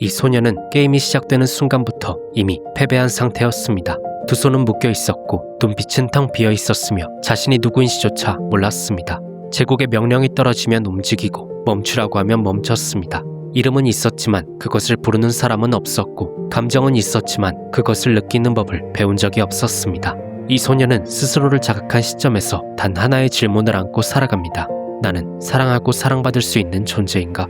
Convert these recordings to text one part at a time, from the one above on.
이 소녀는 게임이 시작되는 순간부터 이미 패배한 상태였습니다. 두 손은 묶여 있었고 눈빛은 텅 비어 있었으며 자신이 누구인지조차 몰랐습니다. 제국의 명령이 떨어지면 움직이고 멈추라고 하면 멈췄습니다. 이름은 있었지만 그것을 부르는 사람은 없었고 감정은 있었지만 그것을 느끼는 법을 배운 적이 없었습니다. 이 소녀는 스스로를 자각한 시점에서 단 하나의 질문을 안고 살아갑니다. 나는 사랑하고 사랑받을 수 있는 존재인가?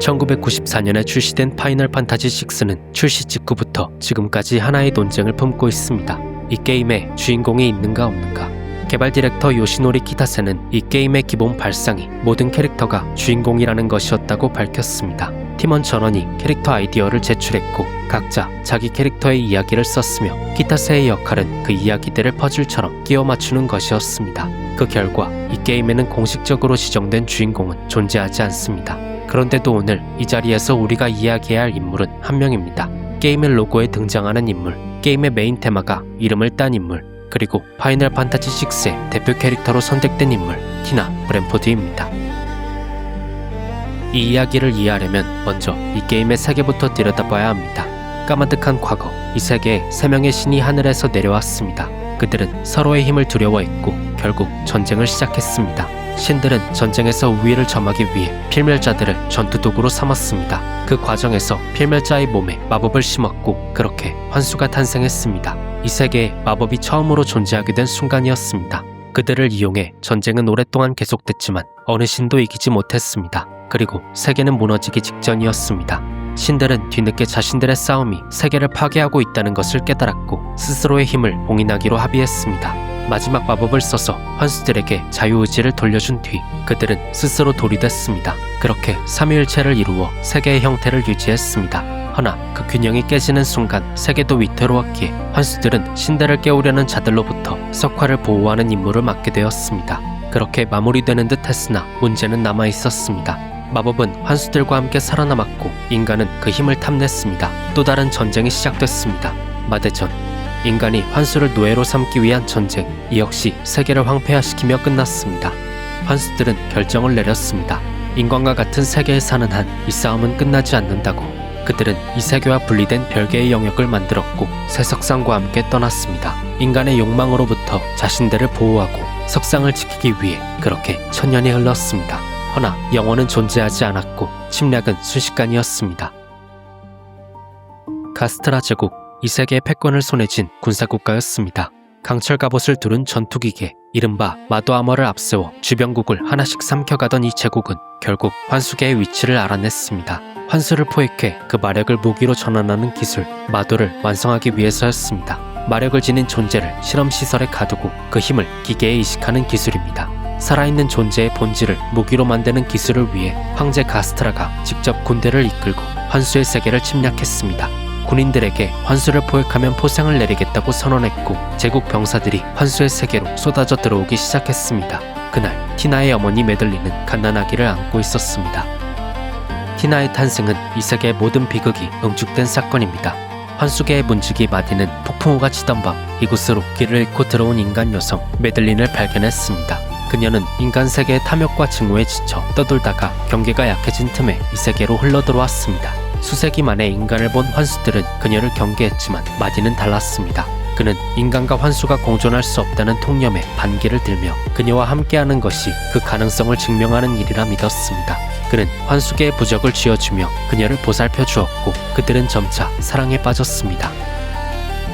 1994년에 출시된 파이널 판타지 6는 출시 직후부터 지금까지 하나의 논쟁을 품고 있습니다. 이 게임에 주인공이 있는가 없는가? 개발 디렉터 요시노리 키타세는 이 게임의 기본 발상이 모든 캐릭터가 주인공이라는 것이었다고 밝혔습니다. 팀원 전원이 캐릭터 아이디어를 제출했고 각자 자기 캐릭터의 이야기를 썼으며 키타세의 역할은 그 이야기들을 퍼즐처럼 끼워 맞추는 것이었습니다. 그 결과 이 게임에는 공식적으로 지정된 주인공은 존재하지 않습니다. 그런데도 오늘 이 자리에서 우리가 이야기해야 할 인물은 한 명입니다. 게임의 로고에 등장하는 인물, 게임의 메인 테마가 이름을 딴 인물, 그리고 파이널 판타지 6의 대표 캐릭터로 선택된 인물, 티나 브랜포드입니다. 이 이야기를 이해하려면 먼저 이 게임의 세계부터 들여다봐야 합니다. 까마득한 과거, 이 세계에 세 명의 신이 하늘에서 내려왔습니다. 그들은 서로의 힘을 두려워했고 결국 전쟁을 시작했습니다. 신들은 전쟁에서 우위를 점하기 위해 필멸자들을 전투도구로 삼았습니다. 그 과정에서 필멸자의 몸에 마법을 심었고 그렇게 환수가 탄생했습니다. 이 세계에 마법이 처음으로 존재하게 된 순간이었습니다. 그들을 이용해 전쟁은 오랫동안 계속됐지만 어느 신도 이기지 못했습니다. 그리고 세계는 무너지기 직전이었습니다. 신들은 뒤늦게 자신들의 싸움이 세계를 파괴하고 있다는 것을 깨달았고 스스로의 힘을 봉인하기로 합의했습니다. 마지막 마법을 써서 환수들에게 자유의지를 돌려준 뒤 그들은 스스로 돌이 됐습니다. 그렇게 삼위일체를 이루어 세계의 형태를 유지했습니다. 허나 그 균형이 깨지는 순간 세계도 위태로웠기에 환수들은 신들을 깨우려는 자들로부터 석화를 보호하는 임무를 맡게 되었습니다. 그렇게 마무리되는 듯 했으나 문제는 남아있었습니다. 마법은 환수들과 함께 살아남았고 인간은 그 힘을 탐냈습니다. 또 다른 전쟁이 시작됐습니다. 마대전. 인간이 환수를 노예로 삼기 위한 전쟁, 이 역시 세계를 황폐화시키며 끝났습니다. 환수들은 결정을 내렸습니다. 인간과 같은 세계에 사는 한 이 싸움은 끝나지 않는다고. 그들은 이 세계와 분리된 별개의 영역을 만들었고 새 석상과 함께 떠났습니다. 인간의 욕망으로부터 자신들을 보호하고 석상을 지키기 위해 그렇게 천년이 흘렀습니다. 허나 영혼은 존재하지 않았고 침략은 순식간이었습니다. 카스트라 제국, 이 세계의 패권을 손에 쥔 군사국가였습니다. 강철 갑옷을 두른 전투기계, 이른바 마도아머를 앞세워 주변국을 하나씩 삼켜가던 이 제국은 결국 환수계의 위치를 알아냈습니다. 환수를 포획해 그 마력을 무기로 전환하는 기술, 마도를 완성하기 위해서였습니다. 마력을 지닌 존재를 실험시설에 가두고 그 힘을 기계에 이식하는 기술입니다. 살아있는 존재의 본질을 무기로 만드는 기술을 위해 황제 가스트라가 직접 군대를 이끌고 환수의 세계를 침략했습니다. 군인들에게 환수를 포획하면 포상을 내리겠다고 선언했고 제국 병사들이 환수의 세계로 쏟아져 들어오기 시작했습니다. 그날 티나의 어머니 메들린은 갓난아기를 안고 있었습니다. 티나의 탄생은 이 세계의 모든 비극이 응축된 사건입니다. 환수계의 문지기 마디는 폭풍우가 치던 밤 이곳으로 길을 잃고 들어온 인간 여성 메들린을 발견했습니다. 그녀는 인간 세계의 탐욕과 증오에 지쳐 떠돌다가 경계가 약해진 틈에 이 세계로 흘러들어왔습니다. 수세기 만에 인간을 본 환수들은 그녀를 경계했지만 마디는 달랐습니다. 그는 인간과 환수가 공존할 수 없다는 통념에 반기를 들며 그녀와 함께하는 것이 그 가능성을 증명하는 일이라 믿었습니다. 그는 환수계의 부적을 쥐어주며 그녀를 보살펴 주었고 그들은 점차 사랑에 빠졌습니다.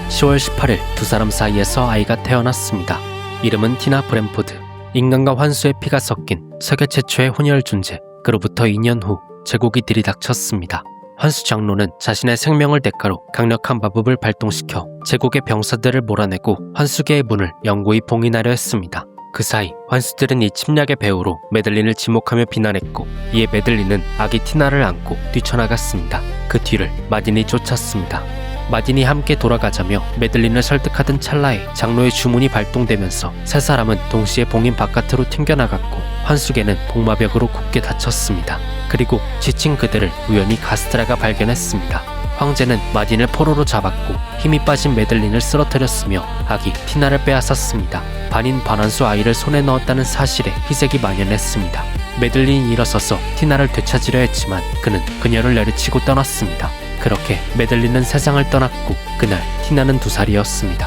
10월 18일 두 사람 사이에서 아이가 태어났습니다. 이름은 티나 브랜포드. 인간과 환수의 피가 섞인 세계 최초의 혼혈 존재. 그로부터 2년 후 제국이 들이닥쳤습니다. 환수 장로는 자신의 생명을 대가로 강력한 마법을 발동시켜 제국의 병사들을 몰아내고 환수계의 문을 영구히 봉인하려 했습니다. 그 사이 환수들은 이 침략의 배후로 메들린을 지목하며 비난했고 이에 메들린은 아기 티나를 안고 뛰쳐나갔습니다. 그 뒤를 마딘이 쫓았습니다. 마딘이 함께 돌아가자며 메들린을 설득하던 찰나에 장로의 주문이 발동되면서 세 사람은 동시에 봉인 바깥으로 튕겨나갔고 환수계는 복마벽으로 굳게 닫혔습니다. 그리고 지친 그들을 우연히 가스트라가 발견했습니다. 황제는 마딘을 포로로 잡았고 힘이 빠진 메들린을 쓰러뜨렸으며 아기 티나를 빼앗았습니다. 반인 반환수 아이를 손에 넣었다는 사실에 희색이 만연했습니다. 메들린이 일어서서 티나를 되찾으려 했지만 그는 그녀를 내리치고 떠났습니다. 그렇게 메들린은 세상을 떠났고 그날 티나는 2살이었습니다.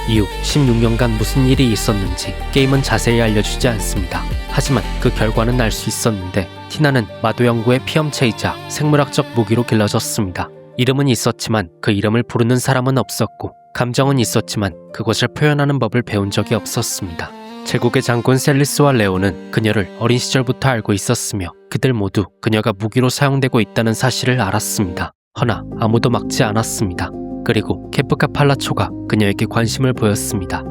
이후 16년간 무슨 일이 있었는지 게임은 자세히 알려주지 않습니다. 하지만 그 결과는 알 수 있었는데 티나는 마도 연구의 피엄체이자 생물학적 무기로 길러졌습니다. 이름은 있었지만 그 이름을 부르는 사람은 없었고 감정은 있었지만 그것을 표현하는 법을 배운 적이 없었습니다. 제국의 장군 셀리스와 레오는 그녀를 어린 시절부터 알고 있었으며 그들 모두 그녀가 무기로 사용되고 있다는 사실을 알았습니다. 허나 아무도 막지 않았습니다. 그리고 케프카 팔라초가 그녀에게 관심을 보였습니다.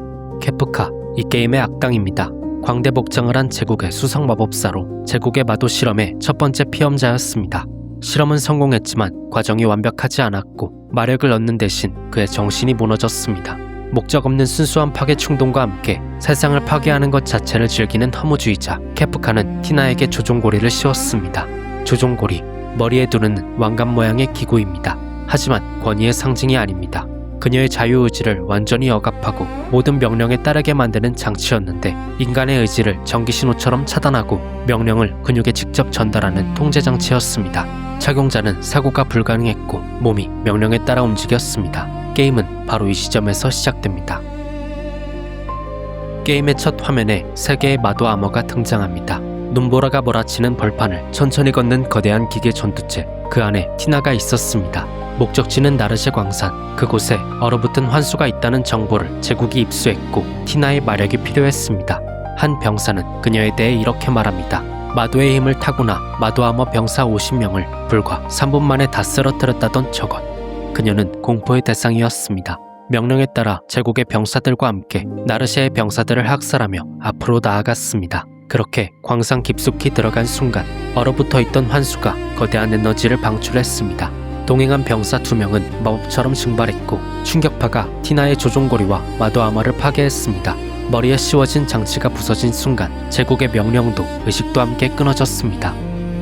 케프카, 이 게임의 악당입니다. 광대 복장을 한 제국의 수성 마법사로 제국의 마도 실험의 첫 번째 피험자였습니다. 실험은 성공했지만 과정이 완벽하지 않았고 마력을 얻는 대신 그의 정신이 무너졌습니다. 목적 없는 순수한 파괴 충동과 함께 세상을 파괴하는 것 자체를 즐기는 허무주의자 케프카는 티나에게 조종고리를 씌웠습니다. 조종고리, 머리에 두는 왕관 모양의 기구입니다. 하지만 권위의 상징이 아닙니다. 그녀의 자유의지를 완전히 억압하고 모든 명령에 따르게 만드는 장치였는데 인간의 의지를 전기신호처럼 차단하고 명령을 근육에 직접 전달하는 통제장치였습니다. 착용자는 사고가 불가능했고 몸이 명령에 따라 움직였습니다. 게임은 바로 이 시점에서 시작됩니다. 게임의 첫 화면에 3개의 마도 아머가 등장합니다. 눈보라가 몰아치는 벌판을 천천히 걷는 거대한 기계 전투체, 그 안에 티나가 있었습니다. 목적지는 나르쉐 광산, 그곳에 얼어붙은 환수가 있다는 정보를 제국이 입수했고 티나의 마력이 필요했습니다. 한 병사는 그녀에 대해 이렇게 말합니다. 마도의 힘을 타고나 마도아머 병사 50명을 불과 3분 만에 다 쓰러뜨렸다던 저것. 그녀는 공포의 대상이었습니다. 명령에 따라 제국의 병사들과 함께 나르쉐의 병사들을 학살하며 앞으로 나아갔습니다. 그렇게 광산 깊숙이 들어간 순간 얼어붙어 있던 환수가 거대한 에너지를 방출했습니다. 동행한 병사 2명은 마법처럼 증발했고 충격파가 티나의 조종고리와 마도아머를 파괴했습니다. 머리에 씌워진 장치가 부서진 순간 제국의 명령도 의식도 함께 끊어졌습니다.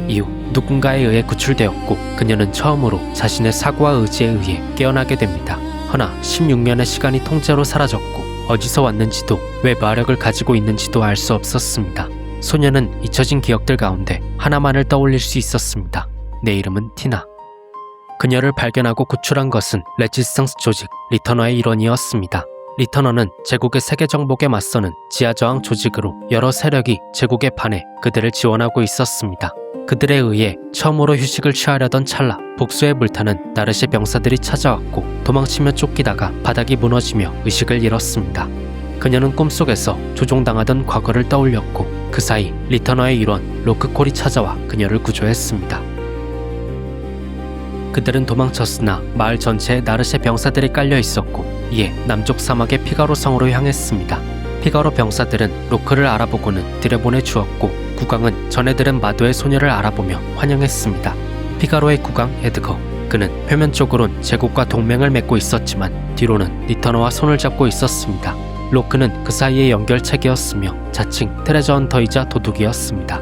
이후 누군가에 의해 구출되었고 그녀는 처음으로 자신의 사고와 의지에 의해 깨어나게 됩니다. 허나 16년의 시간이 통째로 사라졌고 어디서 왔는지도 왜 마력을 가지고 있는지도 알 수 없었습니다. 소녀는 잊혀진 기억들 가운데 하나만을 떠올릴 수 있었습니다. 내 이름은 티나. 그녀를 발견하고 구출한 것은 레지스탕스 조직 리터너의 일원이었습니다. 리터너는 제국의 세계 정복에 맞서는 지하저항 조직으로 여러 세력이 제국에 반해 그들을 지원하고 있었습니다. 그들에 의해 처음으로 휴식을 취하려던 찰나 복수의 불타는 나르쉐 병사들이 찾아왔고 도망치며 쫓기다가 바닥이 무너지며 의식을 잃었습니다. 그녀는 꿈속에서 조종당하던 과거를 떠올렸고 그 사이 리터너의 일원 로크콜이 찾아와 그녀를 구조했습니다. 그들은 도망쳤으나 마을 전체에 나르쉐 병사들이 깔려 있었고 이에 남쪽 사막의 피가로 성으로 향했습니다. 피가로 병사들은 로크를 알아보고는 들여보내 주었고 국왕은 전해들은 마도의 소녀를 알아보며 환영했습니다. 피가로의 국왕 에드거, 그는 표면적으론 제국과 동맹을 맺고 있었지만 뒤로는 리터너와 손을 잡고 있었습니다. 로크는 그 사이의 연결체계였으며 자칭 트레저 헌터이자 도둑이었습니다.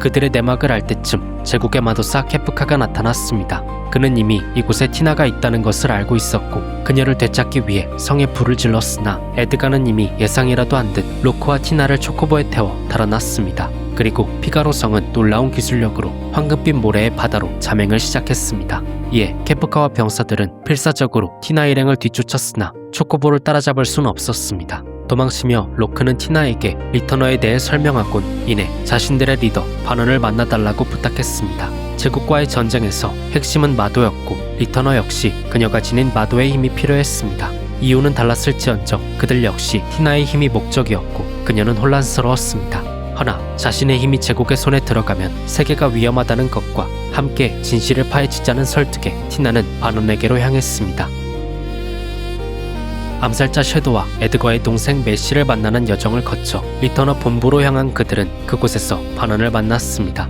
그들의 내막을 알 때쯤 제국의 마도사 케프카가 나타났습니다. 그는 이미 이곳에 티나가 있다는 것을 알고 있었고 그녀를 되찾기 위해 성에 불을 질렀으나 에드가는 이미 예상이라도 한 듯 로크와 티나를 초코보에 태워 달아났습니다. 그리고 피가로 성은 놀라운 기술력으로 황금빛 모래의 바다로 잠행을 시작했습니다. 이에 케프카와 병사들은 필사적으로 티나 일행을 뒤쫓았으나 초코보를 따라잡을 수는 없었습니다. 도망치며 로크는 티나에게 리터너에 대해 설명하곤 이내 자신들의 리더 바넌을 만나달라고 부탁했습니다. 제국과의 전쟁에서 핵심은 마도였고 리터너 역시 그녀가 지닌 마도의 힘이 필요했습니다. 이유는 달랐을지언정 그들 역시 티나의 힘이 목적이었고 그녀는 혼란스러웠습니다. 허나 자신의 힘이 제국의 손에 들어가면 세계가 위험하다는 것과 함께 진실을 파헤치자는 설득에 티나는 바논에게로 향했습니다. 암살자 섀도와 에드거의 동생 메시를 만나는 여정을 거쳐 리터너 본부로 향한 그들은 그곳에서 바논을 만났습니다.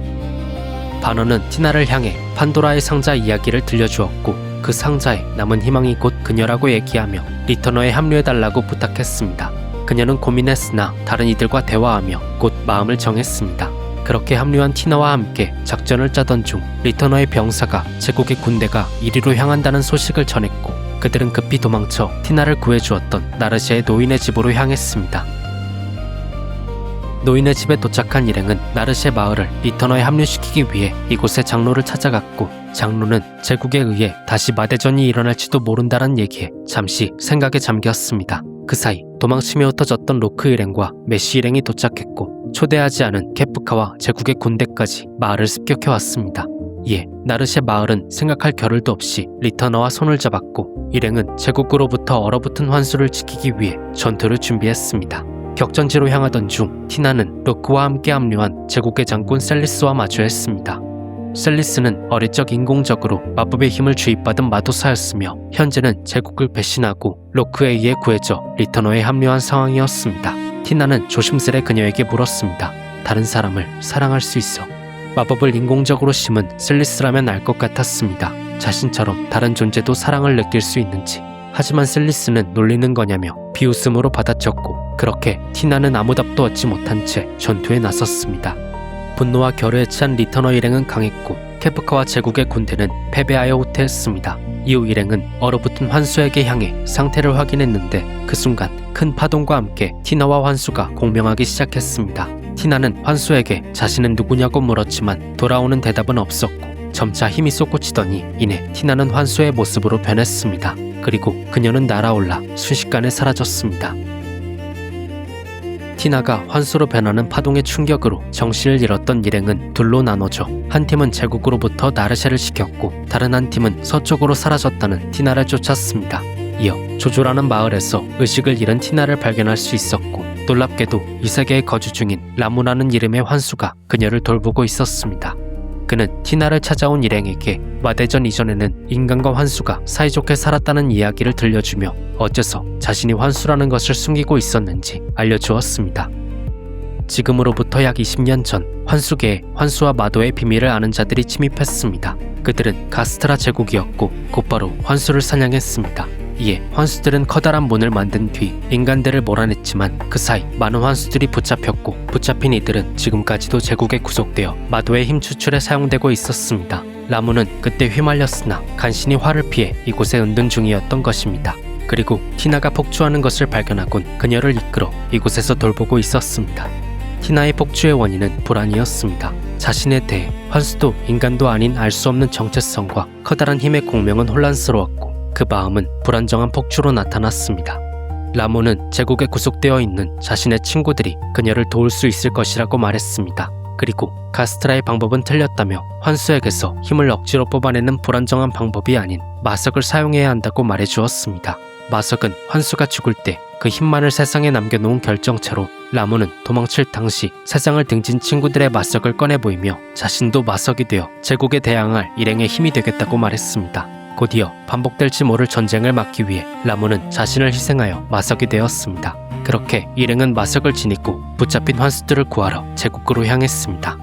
바논은 티나를 향해 판도라의 상자 이야기를 들려주었고 그 상자에 남은 희망이 곧 그녀라고 얘기하며 리터너에 합류해달라고 부탁했습니다. 그녀는 고민했으나 다른 이들과 대화하며 곧 마음을 정했습니다. 그렇게 합류한 티나와 함께 작전을 짜던 중 리터너의 병사가 제국의 군대가 이리로 향한다는 소식을 전했고 그들은 급히 도망쳐 티나를 구해주었던 나르쉐의 노인의 집으로 향했습니다. 노인의 집에 도착한 일행은 나르시의 마을을 리터너에 합류시키기 위해 이곳의 장로를 찾아갔고, 장로는 제국에 의해 다시 마대전이 일어날지도 모른다는 얘기에 잠시 생각에 잠겼습니다. 그 사이 도망치며 흩어졌던 로크 일행과 메시 일행이 도착했고, 초대하지 않은 케프카와 제국의 군대까지 마을을 습격해왔습니다. 이에 나르시의 마을은 생각할 겨를도 없이 리터너와 손을 잡았고, 일행은 제국으로부터 얼어붙은 환수를 지키기 위해 전투를 준비했습니다. 격전지로 향하던 중 티나는 로크와 함께 합류한 제국의 장군 셀리스와 마주했습니다. 셀리스는 어릴 적 인공적으로 마법의 힘을 주입받은 마도사였으며 현재는 제국을 배신하고 로크에 의해 구해져 리터너에 합류한 상황이었습니다. 티나는 조심스레 그녀에게 물었습니다. 다른 사람을 사랑할 수 있어? 마법을 인공적으로 심은 셀리스라면 알 것 같았습니다. 자신처럼 다른 존재도 사랑을 느낄 수 있는지. 하지만 셀리스는 놀리는 거냐며 비웃음으로 받아쳤고, 그렇게 티나는 아무 답도 얻지 못한 채 전투에 나섰습니다. 분노와 결의에 찬 리터너 일행은 강했고, 케프카와 제국의 군대는 패배하여 후퇴했습니다. 이후 일행은 얼어붙은 환수에게 향해 상태를 확인했는데, 그 순간 큰 파동과 함께 티나와 환수가 공명하기 시작했습니다. 티나는 환수에게 자신은 누구냐고 물었지만 돌아오는 대답은 없었고, 점차 힘이 솟구치더니 이내 티나는 환수의 모습으로 변했습니다. 그리고 그녀는 날아올라 순식간에 사라졌습니다. 티나가 환수로 변하는 파동의 충격으로 정신을 잃었던 일행은 둘로 나눠져 한 팀은 제국으로부터 나르샤를 지켰고, 다른 한 팀은 서쪽으로 사라졌다는 티나를 쫓았습니다. 이어 조조라는 마을에서 의식을 잃은 티나를 발견할 수 있었고, 놀랍게도 이 세계에 거주 중인 라무라는 이름의 환수가 그녀를 돌보고 있었습니다. 그는 티나를 찾아온 일행에게 마대전 이전에는 인간과 환수가 사이좋게 살았다는 이야기를 들려주며 어째서 자신이 환수라는 것을 숨기고 있었는지 알려주었습니다. 지금으로부터 약 20년 전 환수계에 환수와 마도의 비밀을 아는 자들이 침입했습니다. 그들은 가스트라 제국이었고 곧바로 환수를 사냥했습니다. 이에 환수들은 커다란 문을 만든 뒤 인간들을 몰아냈지만 그 사이 많은 환수들이 붙잡혔고, 붙잡힌 이들은 지금까지도 제국에 구속되어 마도의 힘 추출에 사용되고 있었습니다. 라무는 그때 휘말렸으나 간신히 화를 피해 이곳에 은둔 중이었던 것입니다. 그리고 티나가 폭주하는 것을 발견하곤 그녀를 이끌어 이곳에서 돌보고 있었습니다. 티나의 폭주의 원인은 불안이었습니다. 자신에 대해 환수도 인간도 아닌 알 수 없는 정체성과 커다란 힘의 공명은 혼란스러웠고, 그 마음은 불안정한 폭주로 나타났습니다. 라모는 제국에 구속되어 있는 자신의 친구들이 그녀를 도울 수 있을 것이라고 말했습니다. 그리고 가스트라의 방법은 틀렸다며 환수에게서 힘을 억지로 뽑아내는 불안정한 방법이 아닌 마석을 사용해야 한다고 말해주었습니다. 마석은 환수가 죽을 때 그 힘만을 세상에 남겨놓은 결정체로 라모는 도망칠 당시 세상을 등진 친구들의 마석을 꺼내 보이며 자신도 마석이 되어 제국에 대항할 일행의 힘이 되겠다고 말했습니다. 곧이어 반복될지 모를 전쟁을 막기 위해 라모는 자신을 희생하여 마석이 되었습니다. 그렇게 일행은 마석을 지니고 붙잡힌 환수들을 구하러 제국으로 향했습니다.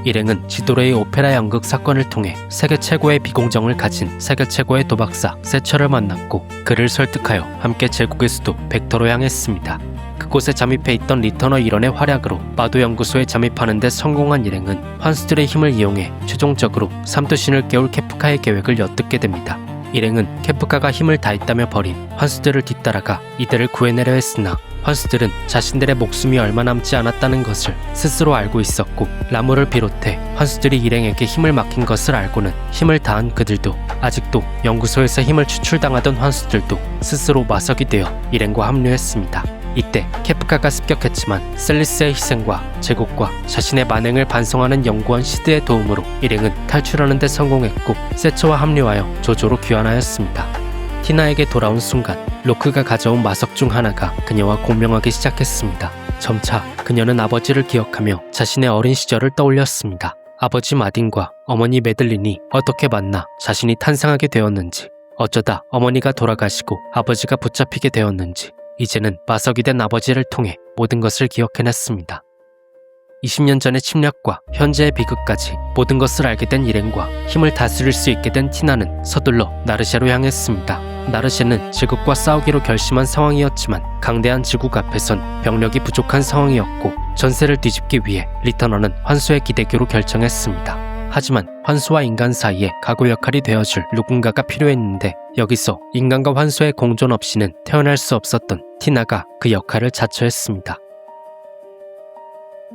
일행은 지도레의 오페라 연극 사건을 통해 세계 최고의 비공정을 가진 세계 최고의 도박사 세처를 만났고, 그를 설득하여 함께 제국의 수도 벡터로 향했습니다. 그곳에 잠입해 있던 리터너 일원의 활약으로 마도 연구소에 잠입하는 데 성공한 일행은 환수들의 힘을 이용해 최종적으로 삼두신을 깨울 케프카의 계획을 엿듣게 됩니다. 일행은 케프카가 힘을 다했다며 버린 환수들을 뒤따라가 이들을 구해내려 했으나 환수들은 자신들의 목숨이 얼마 남지 않았다는 것을 스스로 알고 있었고, 라무를 비롯해 환수들이 일행에게 힘을 맡긴 것을 알고는 힘을 다한 그들도, 아직도 연구소에서 힘을 추출당하던 환수들도 스스로 마석이 되어 일행과 합류했습니다. 이때 케프카가 습격했지만 셀리스의 희생과 제국과 자신의 만행을 반성하는 연구원 시드의 도움으로 일행은 탈출하는 데 성공했고, 세처와 합류하여 조조로 귀환하였습니다. 티나에게 돌아온 순간 로크가 가져온 마석 중 하나가 그녀와 공명하기 시작했습니다. 점차 그녀는 아버지를 기억하며 자신의 어린 시절을 떠올렸습니다. 아버지 마딘과 어머니 메들린이 어떻게 만나 자신이 탄생하게 되었는지, 어쩌다 어머니가 돌아가시고 아버지가 붙잡히게 되었는지, 이제는 마석이 된 아버지를 통해 모든 것을 기억해냈습니다. 20년 전의 침략과 현재의 비극까지 모든 것을 알게 된 일행과 힘을 다스릴 수 있게 된 티나는 서둘러 나르샤로 향했습니다. 나르샤는 제국과 싸우기로 결심한 상황이었지만 강대한 제국 앞에선 병력이 부족한 상황이었고, 전세를 뒤집기 위해 리터너는 환수의 기대교로 결정했습니다. 하지만 환수와 인간 사이에 가구 역할이 되어줄 누군가가 필요했는데, 여기서 인간과 환수의 공존 없이는 태어날 수 없었던 티나가 그 역할을 자처했습니다.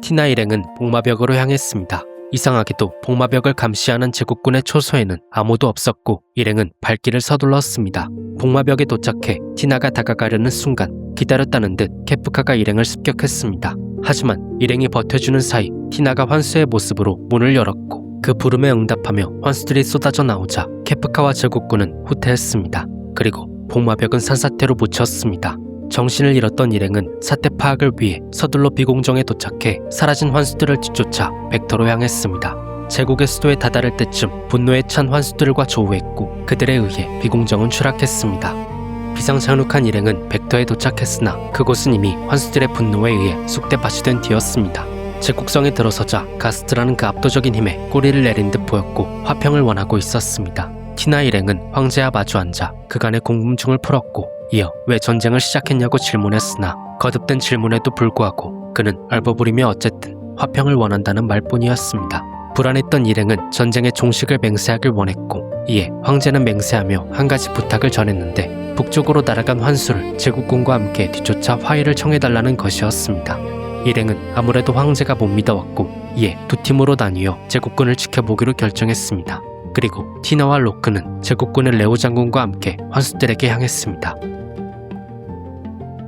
티나 일행은 복마벽으로 향했습니다. 이상하게도 복마벽을 감시하는 제국군의 초소에는 아무도 없었고 일행은 발길을 서둘렀습니다. 복마벽에 도착해 티나가 다가가려는 순간 기다렸다는 듯 케프카가 일행을 습격했습니다. 하지만 일행이 버텨주는 사이 티나가 환수의 모습으로 문을 열었고 그 부름에 응답하며 환수들이 쏟아져 나오자 케프카와 제국군은 후퇴했습니다. 그리고 복마벽은 산사태로 묻혔습니다. 정신을 잃었던 일행은 사태 파악을 위해 서둘러 비공정에 도착해 사라진 환수들을 뒤쫓아 벡터로 향했습니다. 제국의 수도에 다다를 때쯤 분노에 찬 환수들과 조우했고 그들에 의해 비공정은 추락했습니다. 비상장룩한 일행은 벡터에 도착했으나 그곳은 이미 환수들의 분노에 의해 쑥대밭이 된 뒤였습니다. 제국성에 들어서자 가스트라는 그 압도적인 힘에 꼬리를 내린 듯 보였고 화평을 원하고 있었습니다. 티나 일행은 황제와 마주 앉아 그간의 궁금증을 풀었고 이어 왜 전쟁을 시작했냐고 질문했으나 거듭된 질문에도 불구하고 그는 얼버무리며 어쨌든 화평을 원한다는 말뿐이었습니다. 불안했던 일행은 전쟁의 종식을 맹세하길 원했고 이에 황제는 맹세하며 한 가지 부탁을 전했는데 북쪽으로 날아간 환수를 제국군과 함께 뒤쫓아 화해를 청해달라는 것이었습니다. 일행은 아무래도 황제가 못 믿어왔고 이에 두 팀으로 나뉘어 제국군을 지켜보기로 결정했습니다. 그리고 티나와 로크는 제국군의 레오 장군과 함께 환수들에게 향했습니다.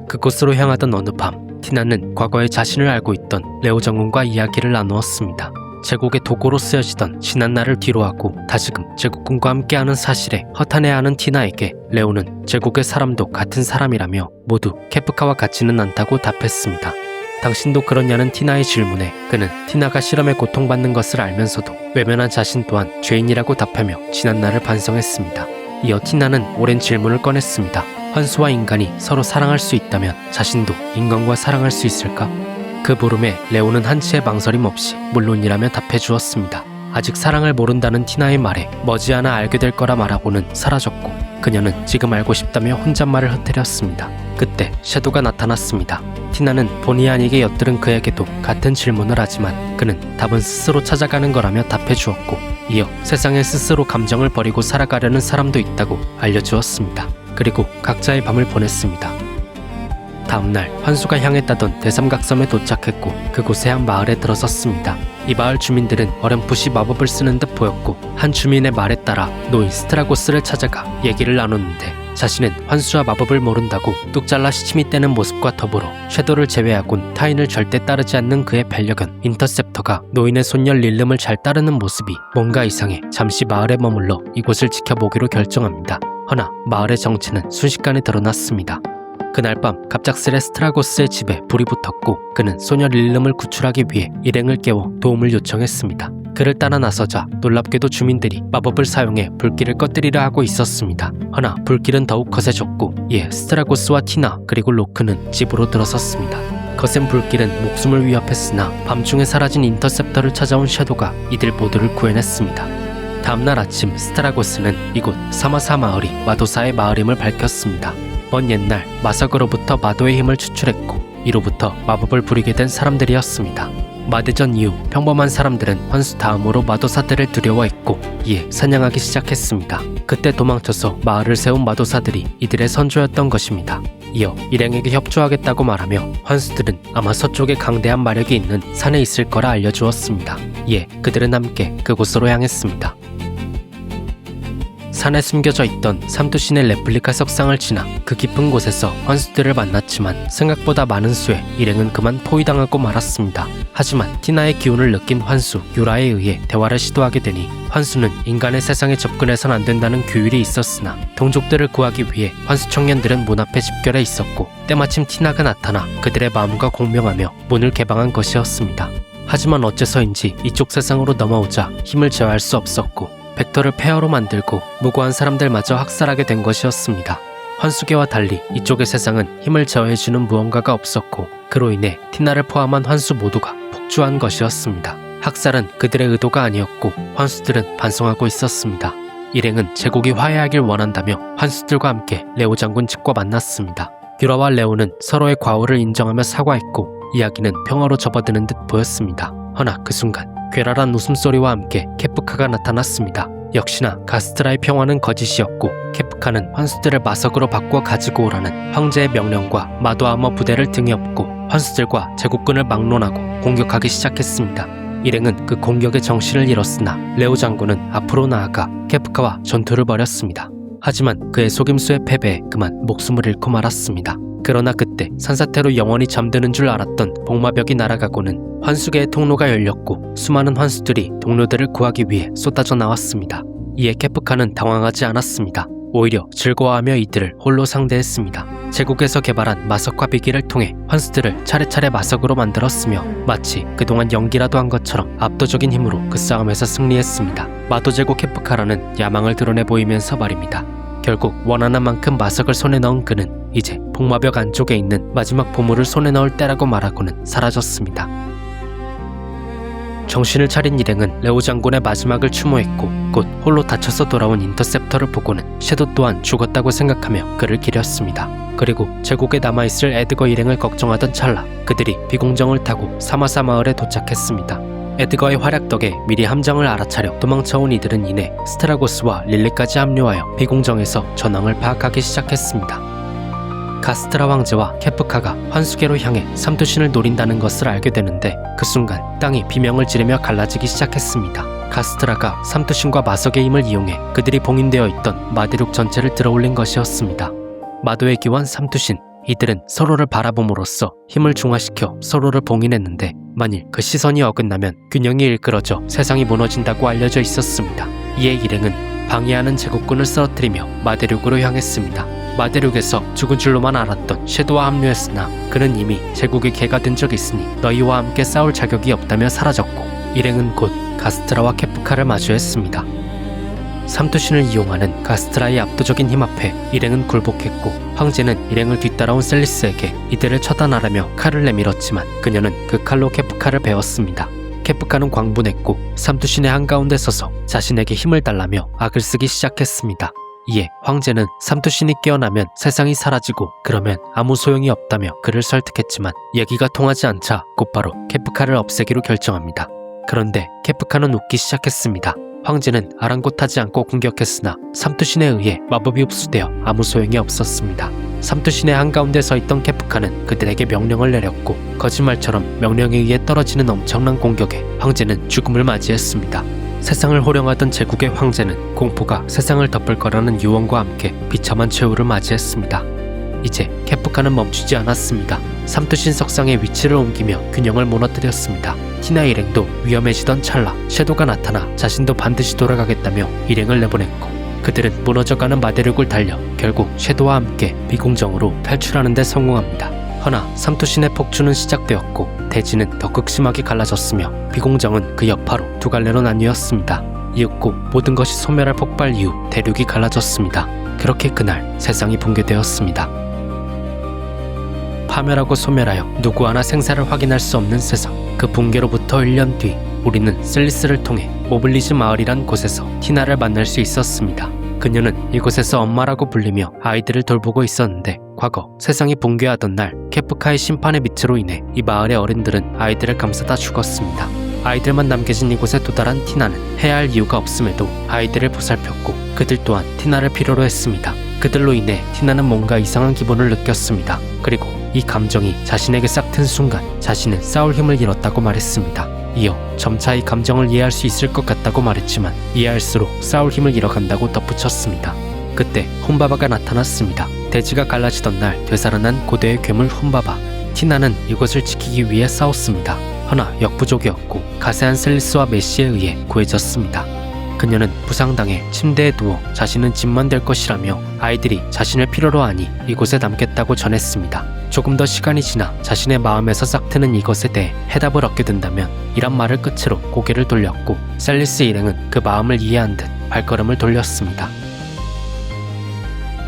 그곳으로 향하던 어느 밤 티나는 과거에 자신을 알고 있던 레오 장군과 이야기를 나누었습니다. 제국의 도구로 쓰여지던 지난 날을 뒤로하고 다시금 제국군과 함께하는 사실에 허탄해하는 티나에게 레오는 제국의 사람도 같은 사람이라며 모두 케프카와 같지는 않다고 답했습니다. 당신도 그렇냐는 티나의 질문에 그는 티나가 실험에 고통받는 것을 알면서도 외면한 자신 또한 죄인이라고 답하며 지난 날을 반성했습니다. 이어 티나는 오랜 질문을 꺼냈습니다. 환수와 인간이 서로 사랑할 수 있다면 자신도 인간과 사랑할 수 있을까? 그 물음에 레오는 한치의 망설임 없이 물론이라며 답해 주었습니다. 아직 사랑을 모른다는 티나의 말에 머지않아 알게 될 거라 말하고는 사라졌고 그녀는 지금 알고 싶다며 혼잣말을 흩트렸습니다. 그때 섀도가 나타났습니다. 티나는 본의 아니게 엿들은 그에게도 같은 질문을 하지만 그는 답은 스스로 찾아가는 거라며 답해 주었고 이어 세상에 스스로 감정을 버리고 살아가려는 사람도 있다고 알려주었습니다. 그리고 각자의 밤을 보냈습니다. 다음날 환수가 향했다던 대삼각섬에 도착했고 그곳의 한 마을에 들어섰습니다. 이 마을 주민들은 어렴풋이 마법을 쓰는 듯 보였고 한 주민의 말에 따라 노인 스트라고스를 찾아가 얘기를 나눴는데 자신은 환수와 마법을 모른다고 뚝 잘라 시침이 떼는 모습과 더불어 섀도를 제외하곤 타인을 절대 따르지 않는 그의 반려견 인터셉터가 노인의 손녀 릴름을 잘 따르는 모습이 뭔가 이상해 잠시 마을에 머물러 이곳을 지켜보기로 결정합니다. 허나 마을의 정체는 순식간에 드러났습니다. 그날 밤 갑작스레 스트라고스의 집에 불이 붙었고 그는 소녀 릴름을 구출하기 위해 일행을 깨워 도움을 요청했습니다. 그를 따라 나서자 놀랍게도 주민들이 마법을 사용해 불길을 꺼뜨리려 하고 있었습니다. 허나 불길은 더욱 거세졌고 이에 스트라고스와 티나 그리고 로크는 집으로 들어섰습니다. 거센 불길은 목숨을 위협했으나 밤중에 사라진 인터셉터를 찾아온 섀도가 이들 모두를 구해냈습니다. 다음날 아침 스트라고스는 이곳 사마사 마을이 마도사의 마을임을 밝혔습니다. 먼 옛날 마석으로부터 마도의 힘을 추출했고 이로부터 마법을 부리게 된 사람들이었습니다. 마대전 이후 평범한 사람들은 환수 다음으로 마도사들을 두려워했고 이에 사냥하기 시작했습니다. 그때 도망쳐서 마을을 세운 마도사들이 이들의 선조였던 것입니다. 이어 일행에게 협조하겠다고 말하며 환수들은 아마 서쪽에 강대한 마력이 있는 산에 있을 거라 알려주었습니다. 이에 그들은 함께 그곳으로 향했습니다. 산에 숨겨져 있던 삼두신의 레플리카 석상을 지나 그 깊은 곳에서 환수들을 만났지만 생각보다 많은 수에 일행은 그만 포위당하고 말았습니다. 하지만 티나의 기운을 느낀 환수 유라에 의해 대화를 시도하게 되니 환수는 인간의 세상에 접근해선 안 된다는 규율이 있었으나 동족들을 구하기 위해 환수 청년들은 문 앞에 집결해 있었고 때마침 티나가 나타나 그들의 마음과 공명하며 문을 개방한 것이었습니다. 하지만 어째서인지 이쪽 세상으로 넘어오자 힘을 제어할 수 없었고 벡터를 폐허로 만들고 무고한 사람들마저 학살하게 된 것이었습니다. 환수계와 달리 이쪽의 세상은 힘을 제어해주는 무언가가 없었고 그로 인해 티나를 포함한 환수 모두가 폭주한 것이었습니다. 학살은 그들의 의도가 아니었고 환수들은 반성하고 있었습니다. 일행은 제국이 화해하길 원한다며 환수들과 함께 레오 장군 집과 만났습니다. 유라와 레오는 서로의 과오를 인정하며 사과했고 이야기는 평화로 접어드는 듯 보였습니다. 허나 그 순간 괴랄한 웃음소리와 함께 케프카가 나타났습니다. 역시나 가스트라의 평화는 거짓이었고 케프카는 환수들을 마석으로 바꾸어 가지고 오라는 황제의 명령과 마도아머 부대를 등에 업고 환수들과 제국군을 막론하고 공격하기 시작했습니다. 일행은 그 공격의 정신을 잃었으나 레오 장군은 앞으로 나아가 케프카와 전투를 벌였습니다. 하지만 그의 속임수의 패배에 그만 목숨을 잃고 말았습니다. 그러나 그때 산사태로 영원히 잠드는 줄 알았던 복마벽이 날아가고는 환수계의 통로가 열렸고 수많은 환수들이 동료들을 구하기 위해 쏟아져 나왔습니다. 이에 케프카는 당황하지 않았습니다. 오히려 즐거워하며 이들을 홀로 상대했습니다. 제국에서 개발한 마석화 비기를 통해 환수들을 차례차례 마석으로 만들었으며 마치 그동안 연기라도 한 것처럼 압도적인 힘으로 그 싸움에서 승리했습니다. 마도제국 케프카라는 야망을 드러내 보이면서 말입니다. 결국 원하는 만큼 마석을 손에 넣은 그는 이제 복마벽 안쪽에 있는 마지막 보물을 손에 넣을 때라고 말하고는 사라졌습니다. 정신을 차린 일행은 레오 장군의 마지막을 추모했고 곧 홀로 다쳐서 돌아온 인터셉터를 보고는 섀도 또한 죽었다고 생각하며 그를 기렸습니다. 그리고 제국에 남아있을 에드거 일행을 걱정하던 찰나 그들이 비공정을 타고 사마사 마을에 도착했습니다. 에드거의 활약 덕에 미리 함정을 알아차려 도망쳐온 이들은 이내 스테라고스와 릴리까지 합류하여 비공정에서 전황을 파악하기 시작했습니다. 가스트라 황제와 케프카가 환수계로 향해 삼투신을 노린다는 것을 알게 되는데 그 순간 땅이 비명을 지르며 갈라지기 시작했습니다. 가스트라가 삼투신과 마석의 힘을 이용해 그들이 봉인되어 있던 마대륙 전체를 들어올린 것이었습니다. 마도의 기원 삼투신, 이들은 서로를 바라봄으로써 힘을 중화시켜 서로를 봉인했는데 만일 그 시선이 어긋나면 균형이 일그러져 세상이 무너진다고 알려져 있었습니다. 이에 일행은 방해하는 제국군을 쓰러뜨리며 마대륙으로 향했습니다. 마대륙에서 죽은 줄로만 알았던 섀도와 합류했으나 그는 이미 제국의 개가 된 적이 있으니 너희와 함께 싸울 자격이 없다며 사라졌고 일행은 곧 가스트라와 케프카를 마주했습니다. 삼투신을 이용하는 가스트라의 압도적인 힘 앞에 일행은 굴복했고 황제는 일행을 뒤따라온 셀리스에게 이들을 처단하라며 칼을 내밀었지만 그녀는 그 칼로 케프카를 베었습니다. 케프카는 광분했고 삼투신의 한가운데 서서 자신에게 힘을 달라며 악을 쓰기 시작했습니다. 이에 황제는 삼투신이 깨어나면 세상이 사라지고 그러면 아무 소용이 없다며 그를 설득했지만 얘기가 통하지 않자 곧바로 케프카를 없애기로 결정합니다. 그런데 케프카는 웃기 시작했습니다. 황제는 아랑곳하지 않고 공격했으나 삼투신에 의해 마법이 흡수되어 아무 소용이 없었습니다. 삼투신의 한가운데 서 있던 케프카는 그들에게 명령을 내렸고 거짓말처럼 명령에 의해 떨어지는 엄청난 공격에 황제는 죽음을 맞이했습니다. 세상을 호령하던 제국의 황제는 공포가 세상을 덮을 거라는 유언과 함께 비참한 최후를 맞이했습니다. 이제 케프카는 멈추지 않았습니다. 삼투신 석상의 위치를 옮기며 균형을 무너뜨렸습니다. 티나 일행도 위험해지던 찰나 섀도가 나타나 자신도 반드시 돌아가겠다며 일행을 내보냈고 그들은 무너져가는 마대륙을 달려 결국 섀도와 함께 비공정으로 탈출하는 데 성공합니다. 허나 삼투신의 폭주는 시작되었고 대지는 더 극심하게 갈라졌으며 비공정은 그 여파로 두 갈래로 나뉘었습니다. 이윽고 모든 것이 소멸할 폭발 이후 대륙이 갈라졌습니다. 그렇게 그날 세상이 붕괴되었습니다. 파멸하고 소멸하여 누구 하나 생사를 확인할 수 없는 세상. 그 붕괴로부터 1년 뒤 우리는 셀리스를 통해 모블리즈 마을이란 곳에서 티나를 만날 수 있었습니다. 그녀는 이곳에서 엄마라고 불리며 아이들을 돌보고 있었는데 과거 세상이 붕괴하던 날 케프카의 심판의 빛으로 인해 이 마을의 어른들은 아이들을 감싸다 죽었습니다. 아이들만 남겨진 이곳에 도달한 티나는 해야 할 이유가 없음에도 아이들을 보살폈고 그들 또한 티나를 필요로 했습니다. 그들로 인해 티나는 뭔가 이상한 기분을 느꼈습니다. 그리고 이 감정이 자신에게 싹튼 순간 자신은 싸울 힘을 잃었다고 말했습니다. 이어 점차 이 감정을 이해할 수 있을 것 같다고 말했지만 이해할수록 싸울 힘을 잃어간다고 덧붙였습니다. 그때 혼바바가 나타났습니다. 대지가 갈라지던 날 되살아난 고대의 괴물 혼바바. 티나는 이곳을 지키기 위해 싸웠습니다. 허나 역부족이었고 가세한 셀리스와 메시에 의해 구해졌습니다. 그녀는 부상당해 침대에 누워 자신은 집만 될 것이라며 아이들이 자신을 필요로 하니 이곳에 남겠다고 전했습니다. 조금 더 시간이 지나 자신의 마음에서 싹트는 이것에 대해 해답을 얻게 된다면 이란 말을 끝으로 고개를 돌렸고 셀리스 일행은 그 마음을 이해한 듯 발걸음을 돌렸습니다.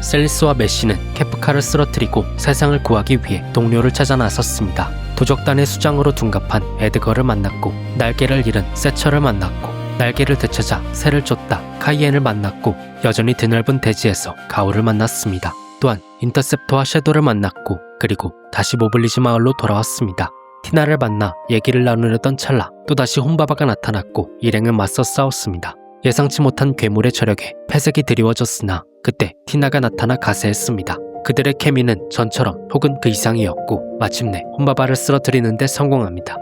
셀리스와 메시는 케프카를 쓰러뜨리고 세상을 구하기 위해 동료를 찾아 나섰습니다. 도적단의 수장으로 둔갑한 에드거를 만났고 날개를 잃은 세처를 만났고 날개를 되찾아 새를 쫓다 카이엔을 만났고 여전히 드넓은 대지에서 가오를 만났습니다. 또한 인터셉터와 섀도를 만났고 그리고 다시 모블리즈 마을로 돌아왔습니다. 티나를 만나 얘기를 나누려던 찰나 또다시 혼바바가 나타났고 일행은 맞서 싸웠습니다. 예상치 못한 괴물의 저력에 패색이 드리워졌으나 그때 티나가 나타나 가세했습니다. 그들의 케미는 전처럼 혹은 그 이상이었고 마침내 혼바바를 쓰러뜨리는 데 성공합니다.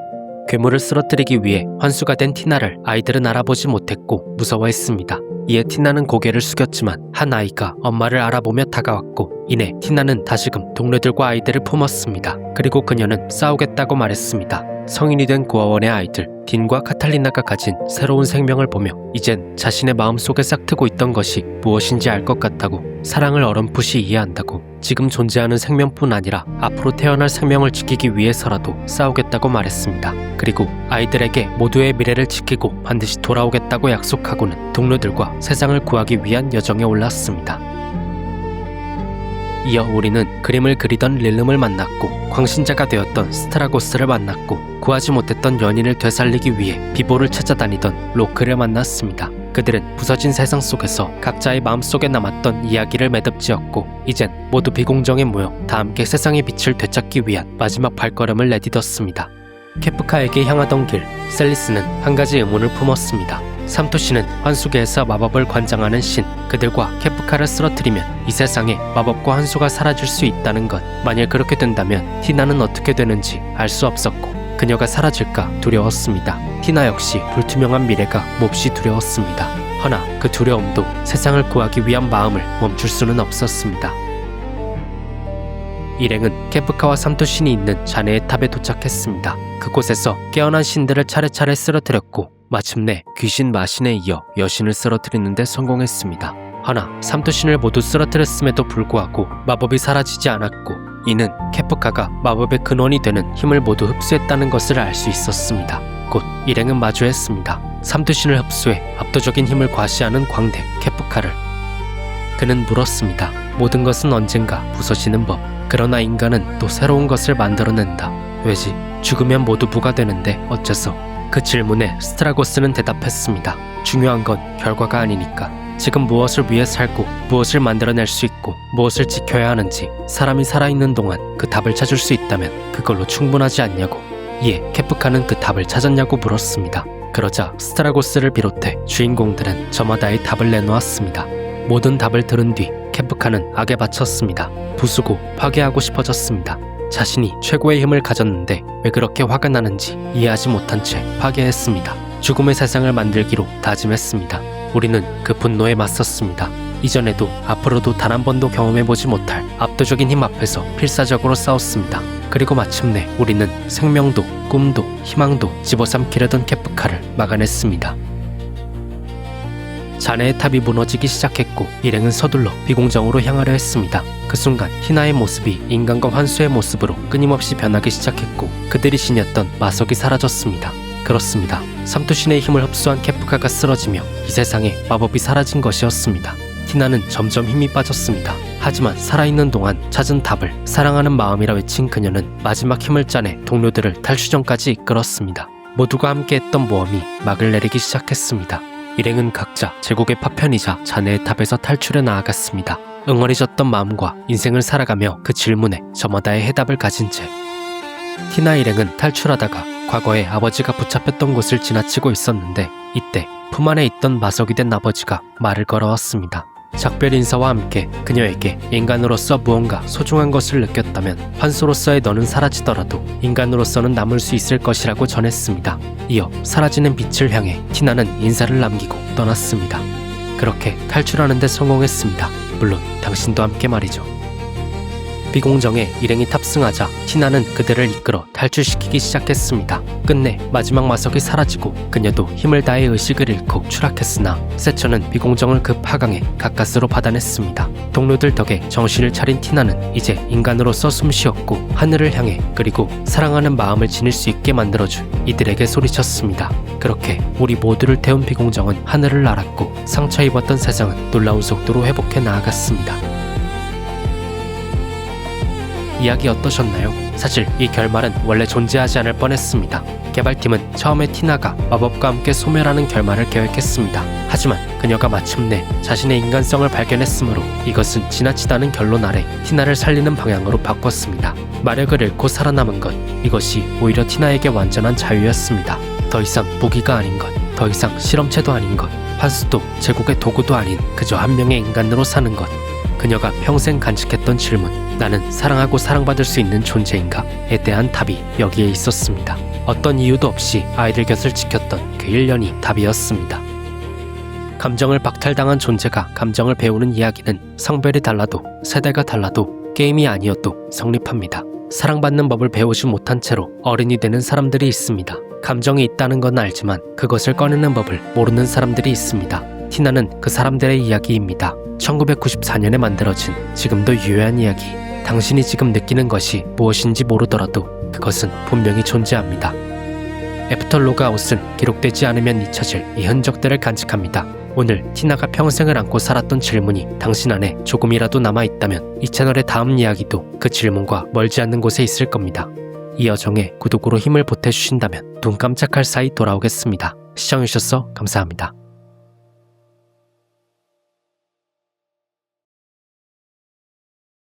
괴물을 쓰러뜨리기 위해 환수가 된 티나를 아이들은 알아보지 못했고 무서워했습니다. 이에 티나는 고개를 숙였지만 한 아이가 엄마를 알아보며 다가왔고 이내 티나는 다시금 동료들과 아이들을 품었습니다. 그리고 그녀는 싸우겠다고 말했습니다. 성인이 된 고아원의 아이들 딘과 카탈리나가 가진 새로운 생명을 보며 이젠 자신의 마음속에 싹트고 있던 것이 무엇인지 알 것 같다고, 사랑을 어렴풋이 이해한다고, 지금 존재하는 생명뿐 아니라 앞으로 태어날 생명을 지키기 위해서라도 싸우겠다고 말했습니다. 그리고 아이들에게 모두의 미래를 지키고 반드시 돌아오겠다고 약속하고는 동료들과 세상을 구하기 위한 여정에 올랐습니다. 이어 우리는 그림을 그리던 릴름을 만났고 광신자가 되었던 스트라고스를 만났고 구하지 못했던 연인을 되살리기 위해 비보를 찾아다니던 로크를 만났습니다. 그들은 부서진 세상 속에서 각자의 마음속에 남았던 이야기를 매듭지었고 이젠 모두 비공정에 모여 다 함께 세상의 빛을 되찾기 위한 마지막 발걸음을 내딛었습니다. 케프카에게 향하던 길, 셀리스는 한 가지 의문을 품었습니다. 삼토시는 환수계에서 마법을 관장하는 신, 그들과 케프카를 쓰러뜨리면 이 세상에 마법과 환수가 사라질 수 있다는 것. 만일 그렇게 된다면 티나는 어떻게 되는지 알 수 없었고 그녀가 사라질까 두려웠습니다. 티나 역시 불투명한 미래가 몹시 두려웠습니다. 허나 그 두려움도 세상을 구하기 위한 마음을 멈출 수는 없었습니다. 일행은 케프카와 삼토신이 있는 자네의 탑에 도착했습니다. 그곳에서 깨어난 신들을 차례차례 쓰러뜨렸고 마침내 귀신 마신에 이어 여신을 쓰러뜨리는 데 성공했습니다. 허나 삼토신을 모두 쓰러뜨렸음에도 불구하고 마법이 사라지지 않았고 이는 케프카가 마법의 근원이 되는 힘을 모두 흡수했다는 것을 알 수 있었습니다. 곧 일행은 마주했습니다. 삼토신을 흡수해 압도적인 힘을 과시하는 광대 케프카를. 그는 물었습니다. 모든 것은 언젠가 부서지는 법. 그러나 인간은 또 새로운 것을 만들어낸다. 왜지? 죽으면 모두 부가 되는데 어째서? 그 질문에 스트라고스는 대답했습니다. 중요한 건 결과가 아니니까. 지금 무엇을 위해 살고 무엇을 만들어낼 수 있고 무엇을 지켜야 하는지 사람이 살아있는 동안 그 답을 찾을 수 있다면 그걸로 충분하지 않냐고. 이에 케프카는 그 답을 찾았냐고 물었습니다. 그러자 스트라고스를 비롯해 주인공들은 저마다의 답을 내놓았습니다. 모든 답을 들은 뒤 케프카는 악에 바쳤습니다. 부수고 파괴하고 싶어졌습니다. 자신이 최고의 힘을 가졌는데 왜 그렇게 화가 나는지 이해하지 못한 채 파괴했습니다. 죽음의 세상을 만들기로 다짐했습니다. 우리는 그 분노에 맞섰습니다. 이전에도 앞으로도 단 한 번도 경험해보지 못할 압도적인 힘 앞에서 필사적으로 싸웠습니다. 그리고 마침내 우리는 생명도 꿈도 희망도 집어삼키려던 케프카를 막아냈습니다. 자네의 탑이 무너지기 시작했고 일행은 서둘러 비공정으로 향하려 했습니다. 그 순간 티나의 모습이 인간과 환수의 모습으로 끊임없이 변하기 시작했고 그들이 지녔던 마석이 사라졌습니다. 그렇습니다. 삼토신의 힘을 흡수한 케프카가 쓰러지며 이 세상에 마법이 사라진 것이었습니다. 티나는 점점 힘이 빠졌습니다. 하지만 살아있는 동안 찾은 답을 사랑하는 마음이라 외친 그녀는 마지막 힘을 짜내 동료들을 탈출전까지 이끌었습니다. 모두가 함께했던 모험이 막을 내리기 시작했습니다. 일행은 각자 제국의 파편이자 자네의 탑에서 탈출해 나아갔습니다. 응어리졌던 마음과 인생을 살아가며 그 질문에 저마다의 해답을 가진 채 티나 일행은 탈출하다가 과거에 아버지가 붙잡혔던 곳을 지나치고 있었는데 이때 품 안에 있던 마석이 된 아버지가 말을 걸어왔습니다. 작별 인사와 함께 그녀에게 인간으로서 무언가 소중한 것을 느꼈다면 환수로서의 너는 사라지더라도 인간으로서는 남을 수 있을 것이라고 전했습니다. 이어 사라지는 빛을 향해 티나는 인사를 남기고 떠났습니다. 그렇게 탈출하는 데 성공했습니다. 물론 당신도 함께 말이죠. 비공정에 일행이 탑승하자 티나는 그들을 이끌어 탈출시키기 시작했습니다. 끝내 마지막 마석이 사라지고 그녀도 힘을 다해 의식을 잃고 추락했으나 세처는 비공정을 급하강해 가까스로 받아냈습니다. 동료들 덕에 정신을 차린 티나는 이제 인간으로서 숨쉬었고 하늘을 향해 그리고 사랑하는 마음을 지닐 수 있게 만들어줄 이들에게 소리쳤습니다. 그렇게 우리 모두를 태운 비공정은 하늘을 날았고 상처 입었던 세상은 놀라운 속도로 회복해 나아갔습니다. 이야기 어떠셨나요? 사실 이 결말은 원래 존재하지 않을 뻔했습니다. 개발팀은 처음에 티나가 마법과 함께 소멸하는 결말을 계획했습니다. 하지만 그녀가 마침내 자신의 인간성을 발견했으므로 이것은 지나치다는 결론 아래 티나를 살리는 방향으로 바꿨습니다. 마력을 잃고 살아남은 것, 이것이 오히려 티나에게 완전한 자유였습니다. 더 이상 무기가 아닌 것, 더 이상 실험체도 아닌 것, 환수도 제국의 도구도 아닌 그저 한 명의 인간으로 사는 것. 그녀가 평생 간직했던 질문, 나는 사랑하고 사랑받을 수 있는 존재인가?에 대한 답이 여기에 있었습니다. 어떤 이유도 없이 아이들 곁을 지켰던 그 1년이 답이었습니다. 감정을 박탈당한 존재가 감정을 배우는 이야기는 성별이 달라도 세대가 달라도 게임이 아니어도 성립합니다. 사랑받는 법을 배우지 못한 채로 어른이 되는 사람들이 있습니다. 감정이 있다는 건 알지만 그것을 꺼내는 법을 모르는 사람들이 있습니다. 티나는 그 사람들의 이야기입니다. 1994년에 만들어진 지금도 유효한 이야기. 당신이 지금 느끼는 것이 무엇인지 모르더라도 그것은 분명히 존재합니다. 애프터 로그아웃은 기록되지 않으면 잊혀질 이 흔적들을 간직합니다. 오늘 티나가 평생을 안고 살았던 질문이 당신 안에 조금이라도 남아있다면 이 채널의 다음 이야기도 그 질문과 멀지 않는 곳에 있을 겁니다. 이 여정에 구독으로 힘을 보태주신다면 눈 깜짝할 사이 돌아오겠습니다. 시청해주셔서 감사합니다.